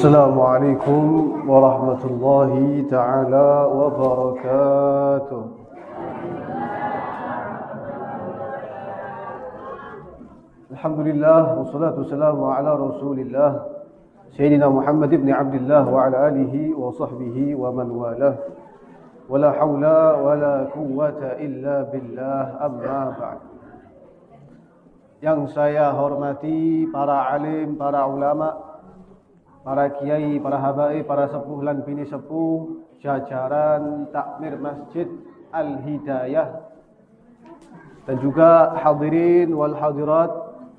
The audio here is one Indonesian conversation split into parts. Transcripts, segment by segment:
Assalamualaikum warahmatullahi ta'ala wabarakatuh. Alhamdulillah wassalatu wassalamu ala Rasulillah Sayyidina Muhammad ibn Abdullah wa ala alihi wa sahbihi wa man walah. Wala hawla wala quwwata illa billah, amma ba'd. Yang saya hormati para alim, para ulama, para kiai, para habaib, para sepuh lan bini sepuh, jajaran takmir Masjid Al-Hidayah, dan juga hadirin wal hadirat,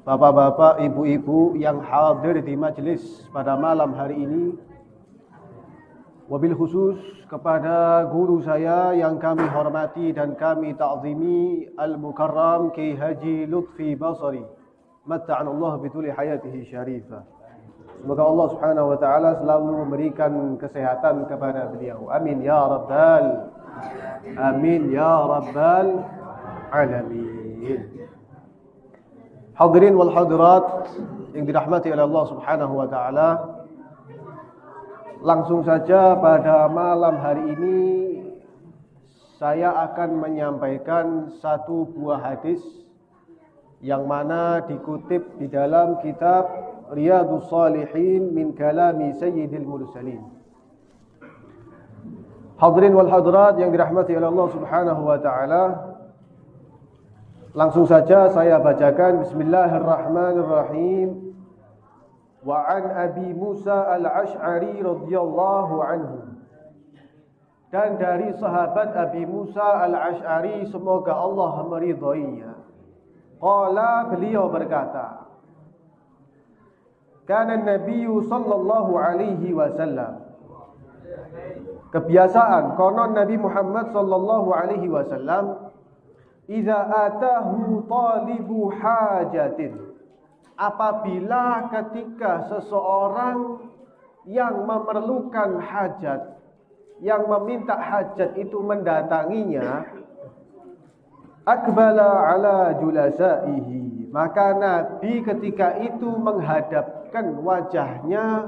bapak-bapak, ibu-ibu yang hadir di majelis pada malam hari ini. Wabil khusus kepada guru saya yang kami hormati dan kami ta'zimi, Al-Mukarram Kiai Haji Lutfi Basri, matta'anallahu bituli hayatihi syarifah. Semoga Allah Subhanahu wa taala selalu memberikan kesehatan kepada beliau. Amin ya rabbal amin ya rabbal alamin. Hadirin wal hadirat yang dirahmati oleh Allah Subhanahu wa taala, langsung saja pada malam hari ini saya akan menyampaikan satu buah hadis yang mana dikutip di dalam kitab Riyadhus Shalihin min kalami Sayyidil Mursalin. Hadirin wal hadirat yang dirahmati oleh Allah Subhanahu wa taala, langsung saja saya bacakan. Bismillahirrahmanirrahim. Wa an Abi Musa al-Ash'ari radhiyallahu anhu. Dan dari sahabat Abi Musa al-Ash'ari, semoga Allah meridhoinya. Qala, beliau berkata, kana Nabi sallallahu alaihi wasallam. Kebiasaan konon Nabi Muhammad sallallahu alaihi wasallam, idza atahu talibu hajatin, apabila ketika seseorang yang memerlukan hajat, yang meminta hajat itu mendatanginya, akbala ala julasaihi, maka Nabi ketika itu menghadapkan wajahnya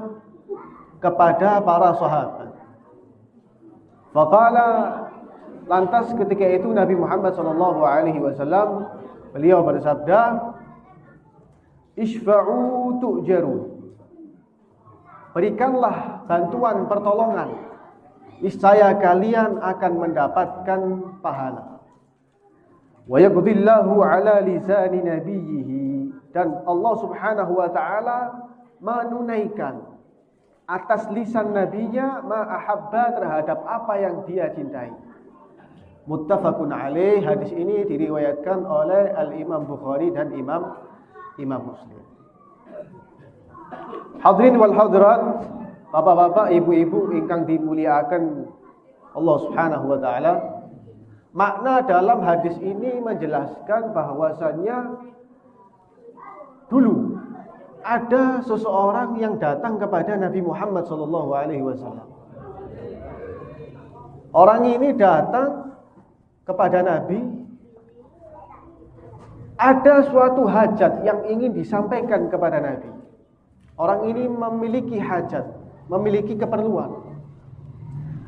kepada para sahabat. Faqala, lantas ketika itu Nabi Muhammad SAW beliau bersabda, Ishfa'u tu'jaru, berikanlah bantuan pertolongan, niscaya kalian akan mendapatkan pahala. Wa yaqdillahu ala lisani nabiyhi, dan Allah Subhanahu wa taala menunaikan atas lisan nabinya ma ahabba, terhadap apa yang dia cintai. Muttafaqun alaih. Hadis ini diriwayatkan oleh Al-Imam Bukhari dan Imam Muslim. Hadirin wal hadirat, bapak-bapak, ibu-ibu ingkang dimuliakan Allah Subhanahu wa taala, makna dalam hadis ini menjelaskan bahwasannya dulu ada seseorang yang datang kepada Nabi Muhammad SAW. Orang ini datang kepada Nabi, ada suatu hajat yang ingin disampaikan kepada Nabi. Orang ini memiliki hajat, memiliki keperluan.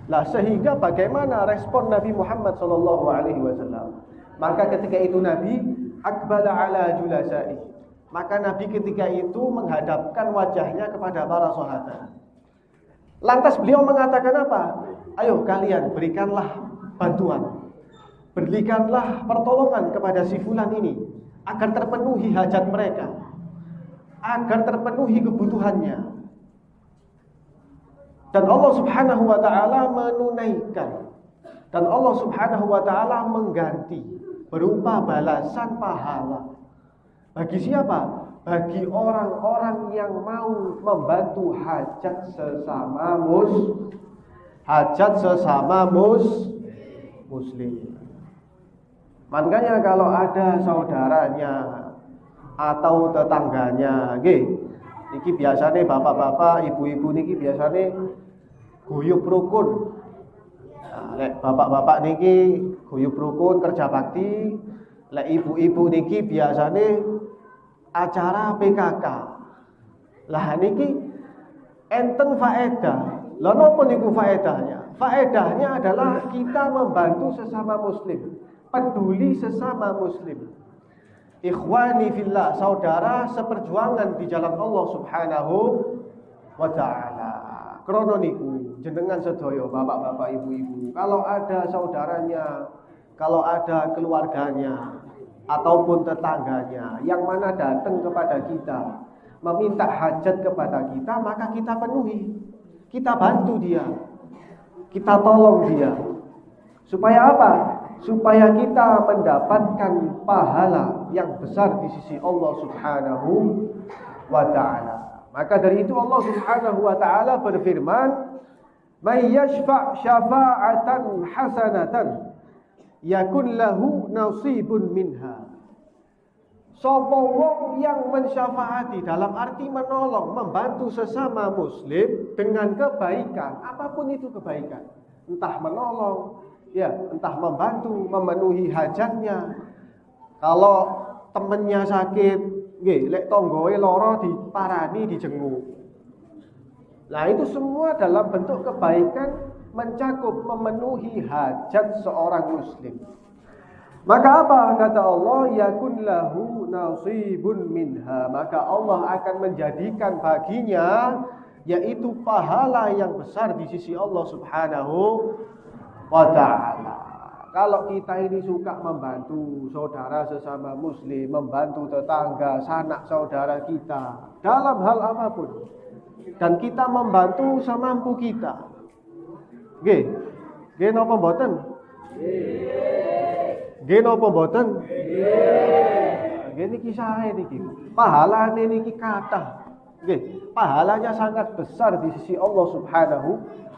Lah, sehingga bagaimana respon Nabi Muhammad SAW? Maka ketika itu Nabi akbala ala julasai, maka Nabi ketika itu menghadapkan wajahnya kepada para sahabat. Lantas beliau mengatakan apa? Ayo kalian berikanlah bantuan, berikanlah pertolongan kepada si fulan ini, agar terpenuhi hajat mereka, agar terpenuhi kebutuhannya. Dan Allah Subhanahu wa taala menunaikan, dan Allah Subhanahu wa taala mengganti berupa balasan pahala. Bagi siapa? Bagi orang-orang yang mau membantu hajat sesama muslim. Makanya kalau ada saudaranya atau tetangganya, niki biasane bapak-bapak, ibu-ibu niki biasane guyub rukun. Nah, lek bapak-bapak niki guyub rukun kerja bakti, lek ibu-ibu niki biasane acara PKK. Lah niki enten faedah. Lha napa niku faedahnya? Faedahnya adalah kita membantu sesama muslim, peduli sesama muslim. Ikhwani fillah, saudara seperjuangan di jalan Allah Subhanahu wa taala. Krana niku jenengan sedaya bapak-bapak, ibu-ibu, kalau ada saudaranya, kalau ada keluarganya ataupun tetangganya yang mana datang kepada kita meminta hajat kepada kita, maka kita penuhi. Kita bantu dia, kita tolong dia. Supaya apa? Supaya kita mendapatkan pahala yang besar di sisi Allah Subhanahu wa ta'ala. Maka dari itu Allah Subhanahu wa ta'ala berfirman, "May yashfa' syafa'atan hasanatan yakun lahu nasibun minha." Sapa wong yang mensyafaati, dalam arti menolong, membantu sesama muslim dengan kebaikan, apapun itu kebaikan, entah menolong, ya, entah membantu, memenuhi hajatnya. Kalau temennya sakit, nggih, lek tonggoe lara diparani, dijenguk. Nah, itu semua dalam bentuk kebaikan, mencakup memenuhi hajat seorang muslim. Maka apa kata Allah? Yakun lahu nasibun minha. Maka Allah akan menjadikan baginya yaitu pahala yang besar di sisi Allah Subhanahu wa ta'ala. Kalau kita ini suka membantu saudara sesama muslim, membantu tetangga, sanak saudara kita dalam hal apapun, dan kita membantu semampu kita. Nggih. Nggih napa mboten? Nggih napa mboten? Nggih niki sae niki. Pahalane niki kathah. Nggih, pahalanya sangat besar di sisi Allah Subhanahu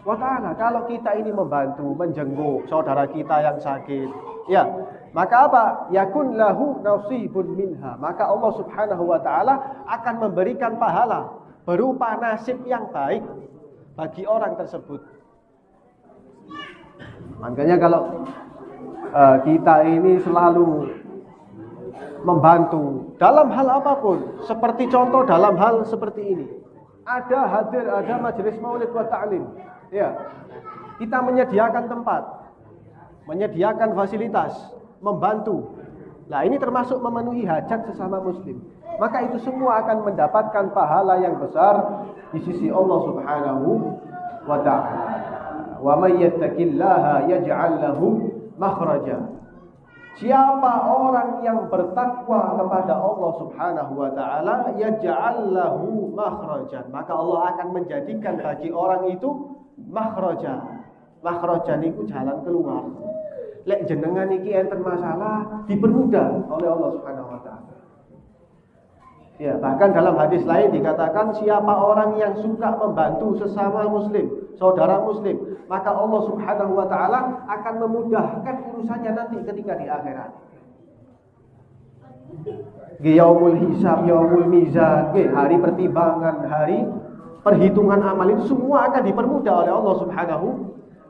wa ta'ala. Kalau kita ini membantu, menjenguk saudara kita yang sakit, ya, maka apa? Yakun lahu nasibun minha. Maka Allah Subhanahu wa ta'ala akan memberikan pahala berupa nasib yang baik bagi orang tersebut. Makanya kalau kita ini selalu membantu dalam hal apapun, seperti contoh dalam hal seperti ini, ada majelis maulid wa ta'lim, ya, kita menyediakan tempat, menyediakan fasilitas, membantu. Nah, ini termasuk memenuhi hajat sesama muslim. Maka itu semua akan mendapatkan pahala yang besar di sisi Allah Subhanahu wa ta'ala. Wa may yattaqillaha yaj'al lahu makhraja. Siapa orang yang bertakwa kepada Allah Subhanahu wa ta'ala, yaj'al lahu makhrajan, maka Allah akan menjadikan bagi orang itu makhraja. Makhrajan itu jalan keluar. Lek jenengan iki enten masalah, dipermudah oleh Allah Subhanahu wa ta'ala. Ya, bahkan dalam hadis lain dikatakan siapa orang yang suka membantu sesama muslim, saudara muslim, maka Allah Subhanahu wa ta'ala akan memudahkan urusannya nanti ketika di akhirat. Yaumul hisab, yaumul mizan, hari pertimbangan, hari perhitungan amal, itu semua akan dipermudah oleh Allah Subhanahu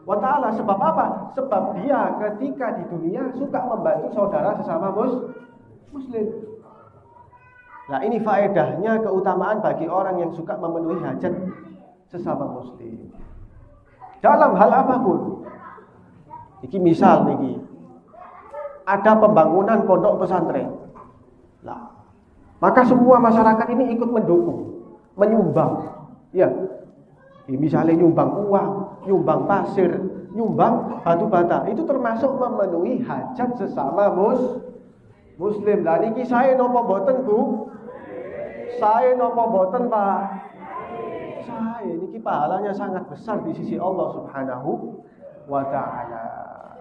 wa ta'ala. Sebab apa? Sebab dia ketika di dunia suka membantu saudara sesama muslim. Nah, ini faedahnya, keutamaan bagi orang yang suka memenuhi hajat sesama muslim dalam hal apapun. Iki misal niki, ada pembangunan pondok pesantren. Nah, maka semua masyarakat ini ikut mendukung, menyumbang. Ya, misalnya nyumbang uang, nyumbang pasir, nyumbang batu bata, itu termasuk memenuhi hajat sesama muslim. Lah niki saya napa mboten, Bu? Saya napa mboten, Pak? Saya niki pahalanya sangat besar di sisi Allah Subhanahu wa ta'ala.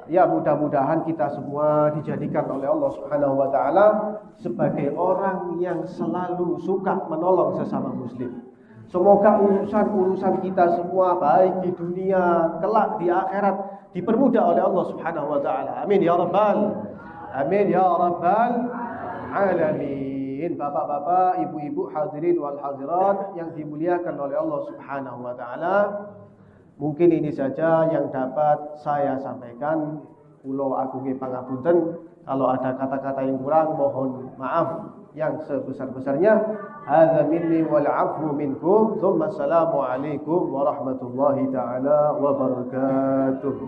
Ya, mudah-mudahan kita semua dijadikan oleh Allah Subhanahu wa ta'ala sebagai orang yang selalu suka menolong sesama muslim. Semoga urusan-urusan kita semua baik di dunia, kelak di akhirat dipermudah oleh Allah Subhanahu wa ta'ala. Amin ya rabbal alamin. Bapak-bapak, ibu-ibu, hadirin wal hadirat yang dimuliakan oleh Allah Subhanahu wa ta'ala, mungkin ini saja yang dapat saya sampaikan. Kula agunge pangapunten kalau ada kata-kata yang kurang, mohon maaf yang sebesar-besarnya. Hadza minni wal 'afwu minkum. Tsumma assalamu alaikum warahmatullahi taala wabarakatuh.